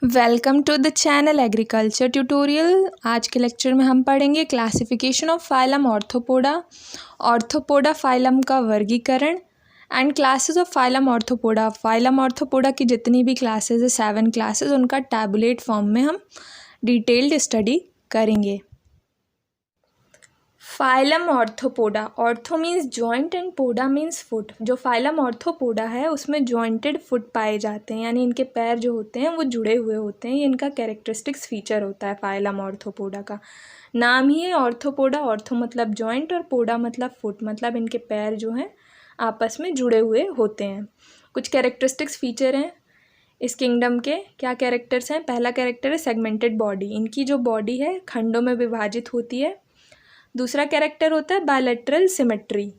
Welcome to the channel agriculture tutorial. आज के lecture में हम पढ़ेंगे classification of phylum Arthropoda, Arthropoda phylum का वर्गीकरण and classes of phylum Arthropoda. Phylum Arthropoda की जितनी भी क्लासेस है 7 क्लासेस, उनका टैबुलेट फॉर्म में हम डिटेल्ड स्टडी करेंगे। Phylum arthropoda, ortho means joint and poda means foot. जो फाइलम ऑर्थोपोडा है उसमें जॉइंटेड फुट पाए जाते हैं, यानी इनके पैर जो होते हैं वो जुड़े हुए होते हैं। ये इनका कैरेक्टरिस्टिक्स फीचर होता है फाइलम ऑर्थोपोडा का। नाम ही है ऑर्थोपोडा, ऑर्थो मतलब जॉइंट और पोडा मतलब फुट, मतलब इनके पैर जो हैं आपस में जुड़े हुए होते हैं। कुछ कैरेक्टरिस्टिक्स फीचर हैं इस किंगडम के। क्या कैरेक्टर्स हैं? पहला कैरेक्टर है सेगमेंटेड बॉडी। इनकी जो बॉडी है खंडों में विभाजित होती है। दूसरा कैरेक्टर होता है बायलैटरल सिमेट्री,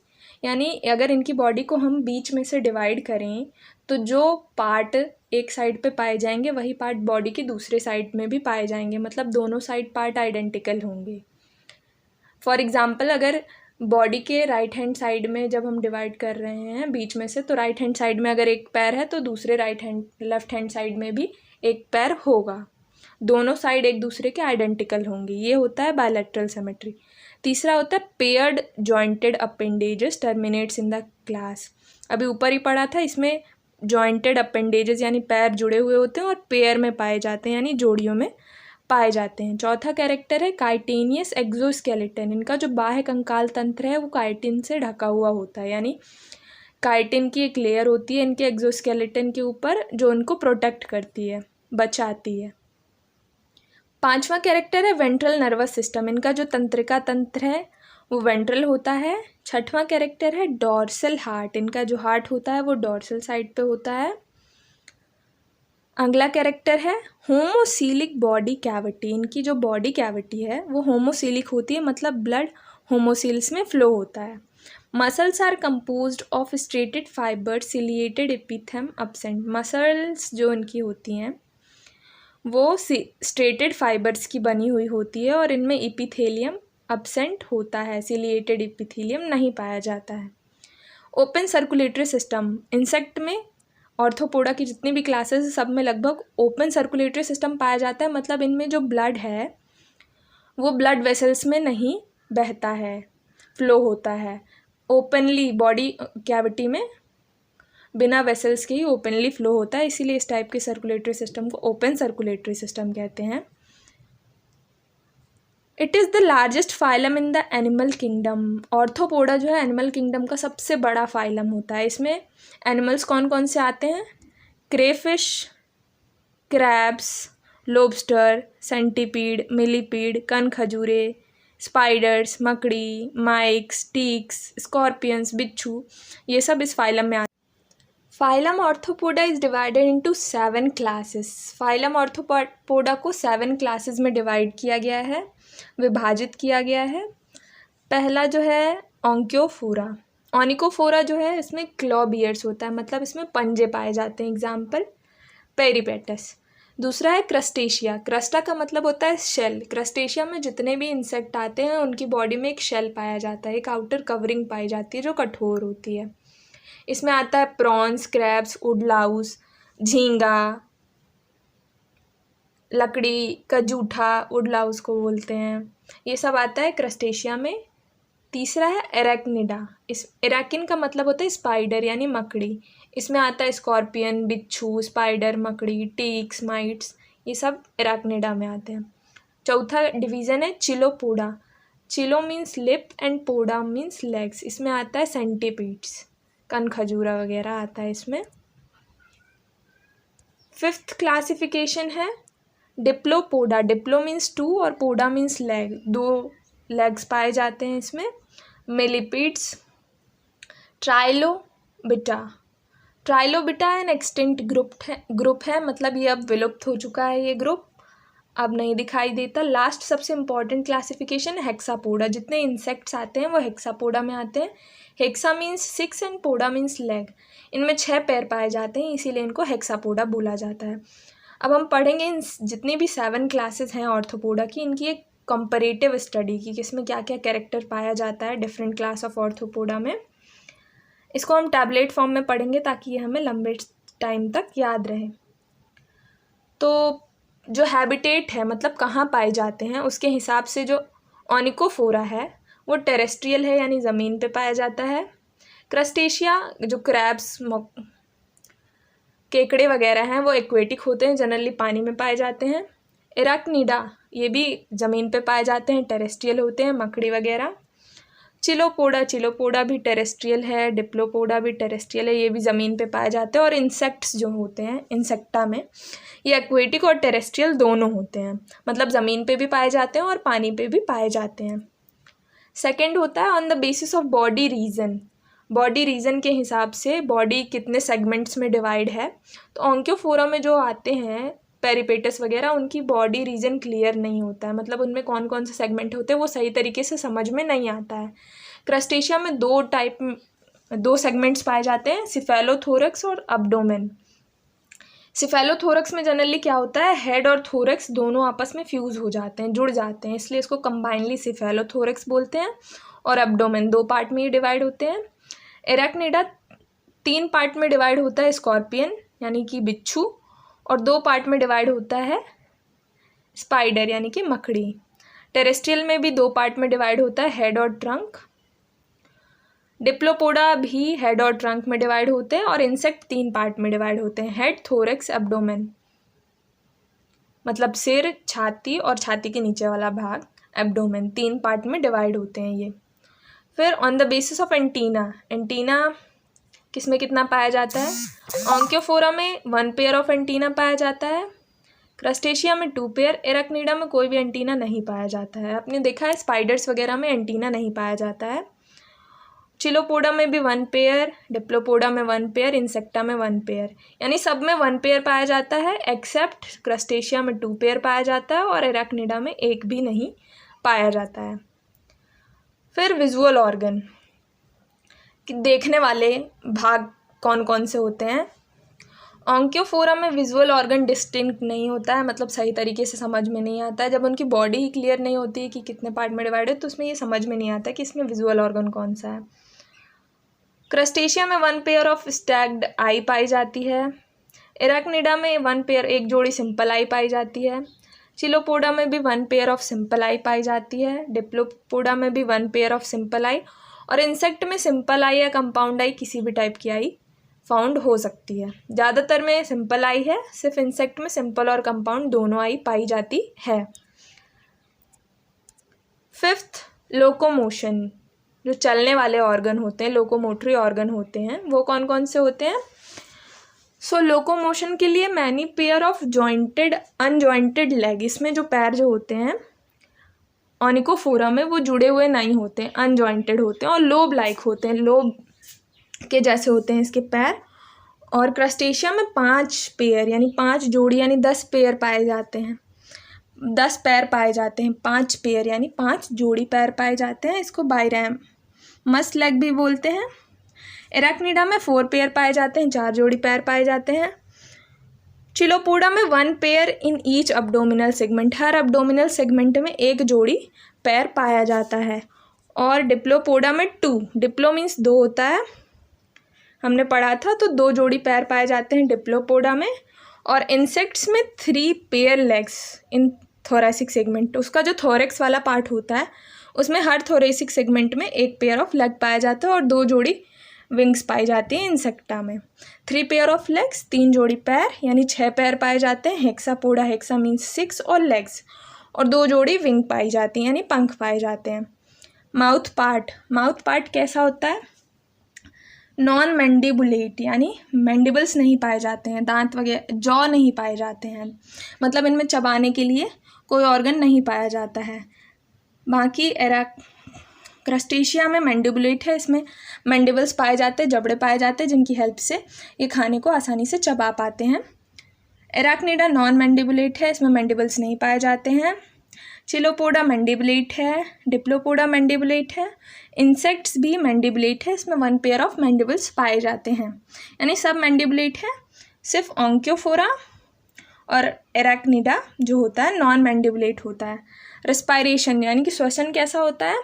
यानी अगर इनकी बॉडी को हम बीच में से डिवाइड करें तो जो पार्ट एक साइड पे पाए जाएंगे वही पार्ट बॉडी की दूसरे साइड में भी पाए जाएंगे, मतलब दोनों साइड पार्ट आइडेंटिकल होंगे। फॉर एग्जांपल, अगर बॉडी के राइट हैंड साइड में जब हम डिवाइड कर रहे हैं बीच में से, तो राइट हैंड साइड में अगर एक पैर है तो दूसरे लेफ्ट हैंड साइड में भी एक पैर होगा। दोनों साइड एक दूसरे के आइडेंटिकल होंगे। ये होता है बायलैटरल सिमेट्री। तीसरा होता है paired jointed appendages terminates in the class. अभी ऊपर ही पढ़ा था, इसमें जॉइंटेड अपेंडेजेस यानी पैर जुड़े हुए होते हैं और पेयर में पाए जाते हैं, यानी जोड़ियों में पाए जाते हैं। चौथा कैरेक्टर है काइटेनियस एक्सोस्केलेटन। इनका जो बाह्य कंकाल तंत्र है वो काइटिन से ढका हुआ होता है, यानी काइटिन की एक लेयर होती है इनके एक्सोस्केलेटन के ऊपर जो उनको प्रोटेक्ट करती है, बचाती है। पांचवा कैरेक्टर है वेंट्रल नर्वस सिस्टम। इनका जो तंत्रिका तंत्र है वो वेंट्रल होता है। छठवां कैरेक्टर है डॉर्सल हार्ट। इनका जो हार्ट होता है वो डॉर्सल साइड पे होता है। अगला कैरेक्टर है होमोसीलिक बॉडी कैविटी। इनकी जो बॉडी कैविटी है वो होमोसीलिक होती है, मतलब ब्लड होमोसील्स में फ्लो होता है। Muscles are composed of striated fibre ciliated epithelium absent. Muscles जो इनकी होती हैं वो स्ट्रेटेड फाइबर्स की बनी हुई होती है और इनमें एपिथेलियम एब्सेंट होता है, सिलिएटेड एपिथेलियम नहीं पाया जाता है। Open circulatory system. इंसेक्ट में ऑर्थोपोडा की जितनी भी क्लासेस है सब में लगभग ओपन सर्कुलेटरी सिस्टम पाया जाता है, मतलब इनमें जो ब्लड है वो ब्लड वेसल्स में नहीं बहता है, फ्लो होता है ओपनली। बॉडी कैविटी में बिना वेसल्स के ही ओपनली फ्लो होता है, इसीलिए इस टाइप के सर्कुलेटरी सिस्टम को ओपन सर्कुलेटरी सिस्टम कहते हैं। It is the largest phylum in the animal kingdom. Arthropoda जो है एनिमल किंगडम का सबसे बड़ा फाइलम होता है। इसमें एनिमल्स कौन कौन से आते हैं? Crayfish, crabs, lobster, centipede, millipede, कनखजूरे, स्पाइडर्स, मकड़ी, माइक्स, टीक्स, स्कॉर्पियंस, बिच्छू, ये सब इस फाइलम में आते हैं। Phylum Arthropoda is divided into 7 classes. Phylum Arthropoda को 7 क्लासेस में डिवाइड किया गया है, विभाजित किया गया है। पहला जो है ऑन्क्योफोरा। ऑनिकोफोरा जो है इसमें क्लॉ बियर्स होता है, मतलब इसमें पंजे पाए जाते हैं, एग्जाम्पल पेरिपेटस। दूसरा है क्रस्टेशिया। क्रस्टा का मतलब होता है शेल। क्रस्टेशिया में जितने भी इंसेक्ट आते हैं उनकी बॉडी में एक शेल पाया जाता है, एक आउटर कवरिंग पाई जाती है जो कठोर होती है। इसमें आता है प्रॉन्स, क्रैब्स, वुडलाउस, झींगा, लकड़ी का जूठा वुडलाउस को बोलते हैं, ये सब आता है क्रस्टेशिया में। तीसरा है एरेक्निडा। इस एरेकिन का मतलब होता है स्पाइडर यानी मकड़ी। इसमें आता है स्कॉर्पियन, बिच्छू, स्पाइडर, मकड़ी, टीक्स, माइट्स, ये सब एरेक्निडा में आते हैं। चौथा डिवीज़न है Chilopoda. Chilo means lip and poda means legs. इसमें आता है सेंटीपीड्स, कनखजूरा वगैरह आता है इसमें। 5th क्लासिफिकेशन है डिप्लोपोडा। डिप्लो मीन्स 2 और पोडा मीन्स लेग, 2 लेग्स पाए जाते हैं इसमें। मिलीपीड्स। ट्राइलोबिटा। ट्राइलोबिटा एन एक्सटिंक्ट ग्रुप है, मतलब ये अब विलुप्त हो चुका है, ये ग्रुप अब नहीं दिखाई देता। लास्ट सबसे इम्पॉर्टेंट क्लासिफिकेशन हेक्सापोडा। जितने इंसेक्ट्स आते हैं वो हेक्सापोडा में आते हैं। Hexa means 6 and poda means leg. इनमें 6 पैर पाए जाते हैं, इसीलिए इनको हेक्सापोडा बोला जाता है। अब हम पढ़ेंगे इन जितनी भी 7 क्लासेस हैं ऑर्थोपोडा की, इनकी एक कंपैरेटिव स्टडी की, किसमें क्या क्या कैरेक्टर पाया जाता है डिफरेंट क्लास ऑफ ऑर्थोपोडा में। इसको हम टैबलेट फॉर्म में पढ़ेंगे ताकि ये हमें लंबे टाइम तक याद रहे। तो जो हैबिटेट है मतलब कहाँ पाए जाते हैं उसके हिसाब से जो ऑनिकोफोरा है वो टेरेस्ट्रियल है यानी ज़मीन पे पाया जाता है। क्रस्टेशिया जो क्रैब्स केकड़े वगैरह हैं वो एक्वेटिक होते हैं, जनरली पानी में पाए जाते हैं। एराक्निडा ये भी ज़मीन पे पाए जाते हैं, टेरेस्ट्रियल होते हैं, मकड़ी वगैरह। चिलोपोडा भी टेरेस्ट्रियल है, डिप्लोपोडा भी टेरेस्ट्रियल है, ये भी ज़मीन पे पाए जाते हैं। और इंसेक्ट्स जो होते हैं इंसेक्टा में ये एक्वेटिक और टेरेस्ट्रियल दोनों होते हैं, मतलब ज़मीन पे भी पाए जाते हैं और पानी पे भी पाए जाते हैं। सेकंड होता है on the basis of body region. Body region के हिसाब से बॉडी कितने सेगमेंट्स में डिवाइड है। तो ऑन्क्योफोरा में जो आते हैं पेरिपेटस वगैरह उनकी बॉडी रीजन क्लियर नहीं होता है, मतलब उनमें कौन कौन से सेगमेंट होते हैं वो सही तरीके से समझ में नहीं आता है। क्रस्टेशिया में दो सेगमेंट्स पाए जाते हैं, सिफेलोथोरक्स और अब्डोमेन। सिफेलोथोरक्स में जनरली क्या होता है, हेड और थोरक्स दोनों आपस में फ्यूज़ हो जाते हैं, जुड़ जाते हैं, इसलिए इसको कंबाइनली सिफेलोथोरक्स बोलते हैं। और एब्डोमेन 2 पार्ट में ही डिवाइड होते हैं। एराक्निडा 3 पार्ट में डिवाइड होता है, स्कॉर्पियन यानी कि बिच्छू, और 2 पार्ट में डिवाइड होता है स्पाइडर यानी कि मकड़ी। टेरेस्ट्रियल में भी 2 पार्ट में डिवाइड होता है, हेड और ट्रंक। डिप्लोपोडा भी हेड और ट्रंक में डिवाइड होते हैं। और इंसेक्ट 3 पार्ट में डिवाइड होते हैं, हेड, थोरक्स, एब्डोमेन, मतलब सिर, छाती और छाती के नीचे वाला भाग एब्डोमेन, 3 पार्ट में डिवाइड होते हैं ये। फिर on the basis of antenna, antenna किस में कितना पाया जाता है। ऑन्क्योफोरा में 1 पेयर ऑफ एंटीना पाया जाता है, क्रस्टेशिया में 2 पेयर, एराक्निडा में कोई भी एंटीना नहीं पाया जाता है। आपने देखा है स्पाइडर्स वगैरह में एंटीना नहीं पाया जाता है। चिलोपोडा में भी 1 पेयर, डिप्लोपोडा में 1 पेयर, इंसेक्टा में 1 पेयर, यानी सब में 1 पेयर पाया जाता है एक्सेप्ट क्रस्टेशिया में 2 पेयर पाया जाता है और एराक्निडा में 1 भी नहीं पाया जाता है। फिर विजुअल ऑर्गन, देखने वाले भाग कौन कौन से होते हैं। ऑन्क्योफोरा में विजुअल ऑर्गन डिस्टिंक्ट नहीं होता है, मतलब सही तरीके से समझ में नहीं आता है। जब उनकी बॉडी ही क्लियर नहीं होती है कि कितने पार्ट में डिवाइड है तो उसमें ये समझ में नहीं आता कि इसमें विजुअल ऑर्गन कौन सा है। क्रस्टेशिया में 1 पेयर ऑफ स्टैग्ड आई पाई जाती है। एराक्निडा में 1 पेयर, 1 जोड़ी सिंपल आई पाई जाती है। चिलोपोडा में भी 1 पेयर ऑफ सिंपल आई पाई जाती है। डिप्लोपोडा में भी 1 पेयर ऑफ सिंपल आई। और इंसेक्ट में सिंपल आई या कंपाउंड आई किसी भी टाइप की आई फाउंड हो सकती है। ज़्यादातर में सिंपल आई है, सिर्फ इंसेक्ट में सिंपल और कंपाउंड दोनों आई पाई जाती है। फिफ्थ, लोकोमोशन, जो चलने वाले ऑर्गन होते हैं, लोकोमोटरी ऑर्गन होते हैं, वो कौन कौन से होते हैं। सो लोकोमोशन के लिए many pair of jointed unjointed leg, इसमें जो पैर जो होते हैं ऑनिकोफोरा में वो जुड़े हुए नहीं होते हैं, अनजॉइंटेड होते हैं और लोब लाइक होते हैं, लोब के जैसे होते हैं इसके पैर। और क्रस्टेशिया में 5 पेयर यानी 5 जोड़ी यानी 10 पेयर पाए जाते हैं, 10 पैर पाए जाते हैं, 5 पेयर यानी 5 जोड़ी पैर पाए जाते हैं। इसको बाइरैम मस्ट लेग भी बोलते हैं। एराक्निडा में 4 पेयर पाए जाते हैं, 4 जोड़ी पैर पाए जाते हैं। चिलोपोडा में 1 pair in each abdominal segment, her abdominal segment में 1 जोड़ी पैर पाया जाता है। और डिप्लोपोडा में 2, डिप्लो मीन्स 2 होता है, हमने पढ़ा था, तो 2 जोड़ी पैर पाए जाते हैं डिप्लोपोडा में। और इंसेक्ट्स में 3 pair legs in thoracic segment, उसका जो थोरेक्स वाला पार्ट होता है उसमें हर थोरेसिक सेगमेंट में 1 पेयर ऑफ लेग पाया जाता है और 2 जोड़ी विंग्स पाई जाती हैं इंसेक्टा में। 3 पेयर ऑफ लेग्स, 3 जोड़ी पैर यानी 6 पैर पाए जाते हैं। हेक्सापोडा, हेक्सा मीन्स 6 और लेग्स, और 2 जोड़ी विंग पाई जाती हैं यानी पंख पाए जाते हैं। माउथ पार्ट कैसा होता है, नॉन मैंडिबुलेट यानी मैंडिबल्स नहीं पाए जाते हैं, दांत वगैरह जॉ नहीं पाए जाते हैं, मतलब इनमें चबाने के लिए कोई ऑर्गन नहीं पाया जाता है। बाकी क्रस्टेशिया में मैंडिबुलेट है, इसमें मैंडिबल्स पाए जाते हैं, जबड़े पाए जाते हैं जिनकी हेल्प से ये खाने को आसानी से चबा पाते हैं। एराक्निडा नॉन मैंडिबुलेट है, इसमें मैंडिबल्स नहीं पाए जाते हैं। चिलोपोडा मैंडिबुलेट है, डिप्लोपोडा मैंडिबुलेट है, इंसेक्ट्स भी मैंडिबुलेट है, इसमें 1 पेयर ऑफ मैंडिबल्स पाए जाते हैं, यानी सब मैंडिबुलेट है। सिर्फ ऑन्क्योफोरा और एराक्निडा जो होता है नॉन मैंडिबुलेट होता है। रेस्पायरेशन यानी कि श्वसन कैसा होता है,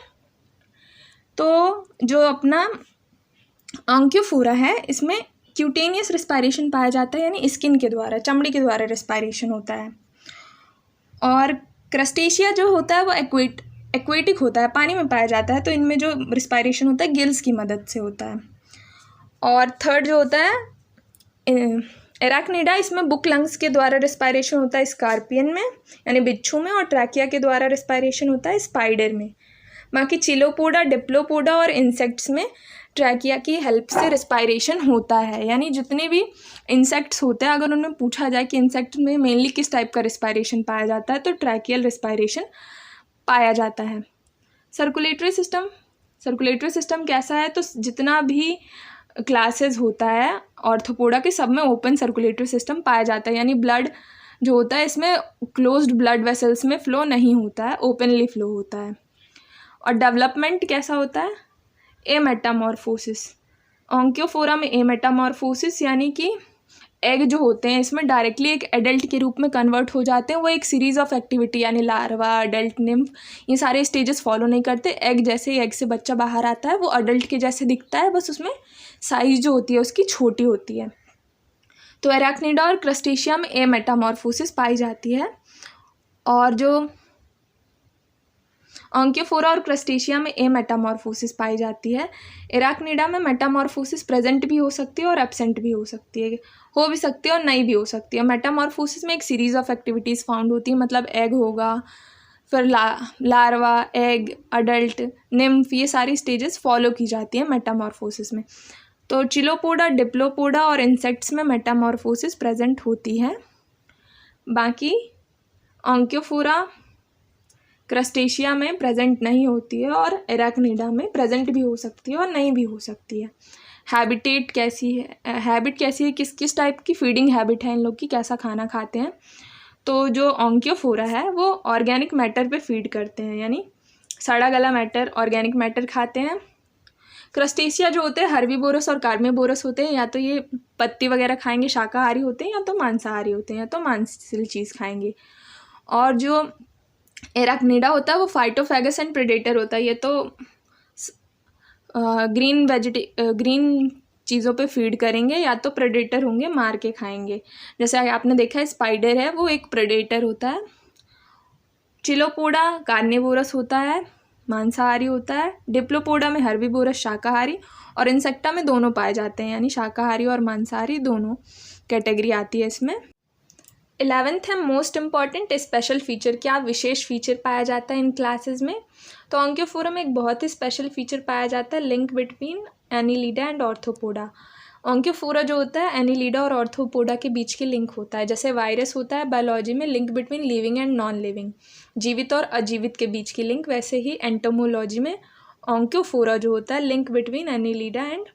तो जो अपना ऑन्क्योफोरा है इसमें क्यूटेनियस रेस्पायरेशन पाया जाता है, यानी स्किन के द्वारा, चमड़ी के द्वारा रेस्पायरेशन होता है। और क्रस्टेशिया जो होता है वो एक्वेटिक होता है, पानी में पाया जाता है, तो इनमें जो रिस्पायरेशन होता है गिल्स की मदद से होता है। और थर्ड जो होता है एराक्निडा, इसमें बुक लंग्स के द्वारा रिस्पायरेशन होता है स्कॉर्पियन में यानी बिच्छू में, और ट्रैकिया के द्वारा रिस्पायरेशन होता है स्पाइडर में। बाकी चिलोपोडा, डिप्लोपोडा और इंसेक्ट्स में ट्रैकिया की हेल्प से रिस्पायरेशन होता है। यानी जितने भी इंसेक्ट्स होते हैं, अगर उनमें पूछा जाए कि इंसेक्ट में मेनली किस टाइप का रिस्पायरेशन पाया जाता है, तो ट्रैकियल रिस्पायरेशन पाया जाता है। सर्कुलेटरी सिस्टम कैसा है, तो जितना भी क्लासेस होता है ऑर्थोपोडा के, सब में ओपन सर्कुलेटरी सिस्टम पाया जाता है। यानी ब्लड जो होता है इसमें क्लोज्ड ब्लड वेसल्स में फ्लो नहीं होता है, ओपनली फ्लो होता है। और डेवलपमेंट कैसा होता है, एमेटामॉर्फोसिस। ऑन्क्योफोरा में एमेटामॉर्फोसिस यानी कि एग जो होते हैं इसमें डायरेक्टली एक एडल्ट के रूप में कन्वर्ट हो जाते हैं। वो एक सीरीज़ ऑफ एक्टिविटी यानी लार्वा, अडल्ट, निम्फ, ये सारे स्टेजेस फॉलो नहीं करते। एग जैसे ही एग से बच्चा बाहर आता है वो अडल्ट के जैसे दिखता है, बस उसमें साइज़ जो होती है उसकी छोटी होती है। तो एराक्निडा और क्रस्टेशिया में एमेटामॉर्फोसिस पाई जाती है, और जो ऑन्क्योफोरा और क्रस्टेशिया में एमेटामॉर्फोसिस पाई जाती है। एराक्निडा में मेटामॉर्फोसिस प्रेजेंट भी हो सकती है और एब्सेंट भी हो सकती है, हो भी सकती है और नहीं भी हो सकती है। मेटामॉर्फोसिस में एक सीरीज़ ऑफ एक्टिविटीज़ फाउंड होती है, मतलब एग होगा, फिर लार्वा, एग, अडल्ट, निम्फ, ये सारी स्टेजेस फॉलो की जाती है मेटामॉर्फोसिस में। तो चिलोपोडा, डिप्लोपोडा और इंसेक्ट्स में मेटामॉर्फोसिस प्रेजेंट होती है। बाकी ऑन्क्योफोरा, क्रस्टेशिया में प्रेजेंट नहीं होती है, और एराक्निडा में प्रेजेंट भी हो सकती है और नहीं भी हो सकती है। हैबिट कैसी है, किस किस टाइप की फीडिंग हैबिट है इन लोग की, कैसा खाना खाते हैं। तो जो ऑन्क्योफोरा है वो ऑर्गेनिक मैटर पे फीड करते हैं, यानी सड़ा गला मैटर, ऑर्गेनिक मैटर खाते हैं। क्रस्टेशिया जो होते हैं हर्बीवोरस और कार्निवोरस होते हैं, या तो ये पत्ती वगैरह खाएंगे, शाकाहारी होते हैं, या तो मांसाहारी होते हैं, या तो मांसली चीज़ खाएंगे। और जो एराक्निडा होता है वो फाइटोफैगस एंड प्रेडेटर होता है, ये तो ग्रीन चीज़ों पे फीड करेंगे, या तो प्रेडेटर होंगे, मार के खाएंगे। जैसे आपने देखा है स्पाइडर है वो एक प्रेडेटर होता है। चिलोपोडा कार्निवोरस होता है, मांसाहारी होता है। डिप्लोपोडा में हर्बीवोरस, शाकाहारी, और इंसेक्टा में दोनों पाए जाते हैं, यानी शाकाहारी और मांसाहारी दोनों कैटेगरी आती है इसमें। 11th है मोस्ट इम्पॉर्टेंट स्पेशल फीचर, क्या विशेष फीचर पाया जाता है इन क्लासेस में। तो ऑन्क्योफोरा में एक बहुत ही स्पेशल फीचर पाया जाता है, link between Annelida and Arthropoda. Onychophora जो होता है एनीलिडा और ऑर्थोपोडा के बीच की लिंक होता है। जैसे वायरस होता है बायोलॉजी में link between living and non living, जीवित और अजीवित के बीच की लिंक, वैसे ही एंटोमोलॉजी में ऑन्क्योफोरा जो होता है link between Annelida and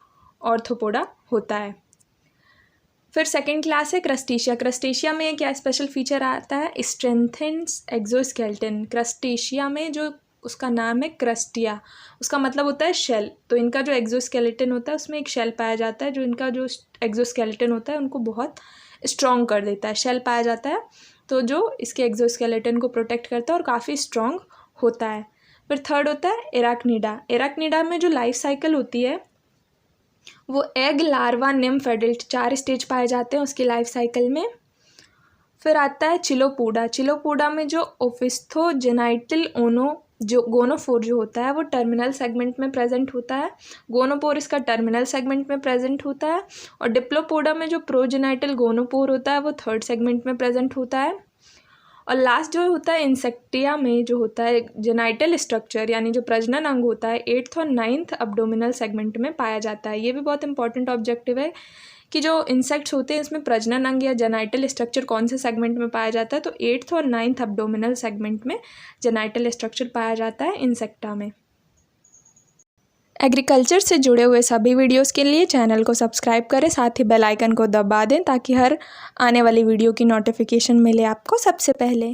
arthropoda होता है। फिर सेकेंड क्लास है क्रस्टेशिया। क्रस्टेशिया में क्या स्पेशल फीचर आता है, स्ट्रेंथेंस एक्सोस्केलेटन। क्रस्टेशिया में जो उसका नाम है क्रस्टिया, उसका मतलब होता है शेल। तो इनका जो एक्सोस्केलेटन होता है उसमें एक शेल पाया जाता है, जो इनका जो एक्सोस्केलेटन होता है उनको बहुत स्ट्रॉन्ग कर देता है। शेल पाया जाता है तो जो इसके एक्सोस्केलेटन को प्रोटेक्ट करता है और काफ़ी स्ट्रॉन्ग होता है। फिर थर्ड होता है एराक्निडा। एराक्निडा में जो लाइफ साइकिल होती है वो egg, larva, nymph, adult, 4 stage पाए जाते हैं उसकी लाइफ साइकिल में। फिर आता है चिलोपोडा। चिलोपोडा में जो ओफिस्थोजेनाइटल गोनोफोर जो होता है वो टर्मिनल सेगमेंट में प्रेजेंट होता है। गोनोपोर इसका टर्मिनल सेगमेंट में प्रेजेंट होता है। और डिप्लोपोडा में जो प्रोजेनाइटल गोनोपोर होता है वो थर्ड सेगमेंट में प्रेजेंट होता है। और लास्ट जो होता है इंसेक्टिया में जो होता है जेनाइटल स्ट्रक्चर यानी जो प्रजनन अंग होता है 8th और 9th अब्डोमिनल सेगमेंट में पाया जाता है। ये भी बहुत इंपॉर्टेंट ऑब्जेक्टिव है कि जो इंसेक्ट्स होते हैं इसमें प्रजनन अंग या जेनाइटल स्ट्रक्चर कौन से सेगमेंट में पाया जाता है, तो 8th और 9th अब्डोमिनल सेगमेंट में जेनाइटल स्ट्रक्चर पाया जाता है इंसेक्टा में। एग्रीकल्चर से जुड़े हुए सभी वीडियोस के लिए चैनल को सब्सक्राइब करें, साथ ही बेल आइकन को दबा दें ताकि हर आने वाली वीडियो की नोटिफिकेशन मिले आपको सबसे पहले।